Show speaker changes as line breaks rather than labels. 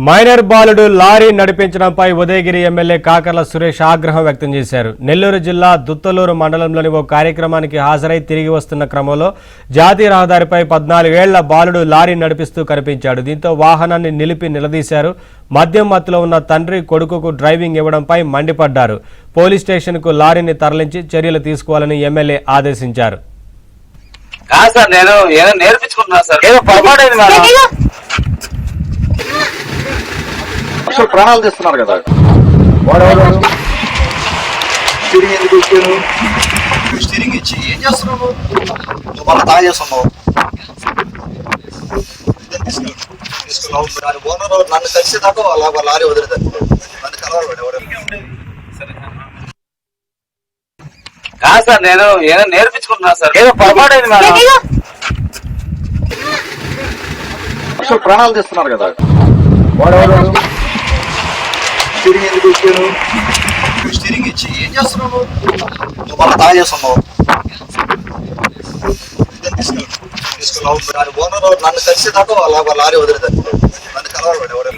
Minor బాలుడు lorry నడిపించడంపై Udayagiri MLA Kakarla Suresh ఆగ్రహం వ్యక్తం చేశారు. నెల్లూరు జిల్లా దుత్తలూరు మండలంలోని ఓ కార్యక్రమానికి హాజరై తిరిగి వస్తున్న క్రమంలో జాతీయ రహదారిపై 14 ఏళ్ల బాలుడు లారీ నడిపిస్తూ కనిపించాడు. దీంతో వాహనాన్ని నిలిపి నిలదీశారు. మద్యం మత్తులో ఉన్న తండ్రి కొడుకుకు డ్రైవింగ్ ఇవ్వడంపై మండిపడ్డారు. పోలీస్ స్టేషన్కు లారీని తరలించి చర్యలు తీసుకోవాలని ఎమ్మెల్యే ఆదేశించారు.
ప్రాణాలు తీస్తున్నారు కదా వాడెవరు స్టీరింగ్ ఎందుకు ఇచ్చాను? స్టీరింగ్ ఇచ్చి ఏం చేస్తున్నావు? నువ్వు మళ్ళీ తాగా చేస్తున్నావు. తీసుకున్నావు ఓనర్ నన్ను కలిసేదాకా అలా లారీ వదిలేదాన్ని నన్ను కలవాలి ఎవరు
కాదు సార్, నేను ఏదో నేర్పించుకుంటున్నా సార్. ఏదో పొరపాటు
ప్రాణాలు తీస్తున్నారు కదా వాడెవరు స్టీరింగ్ ఎందుకు ఇచ్చాను? స్టీరింగ్ ఇచ్చి ఏం చేస్తున్నావు? నువ్వు మళ్ళీ తాగా చేస్తున్నావు. తీసుకున్నావు ఓనర్ నన్ను కలిసేదాకా అలా లారీ వదిలేదాన్ని నన్ను కలవాలి ఎవరు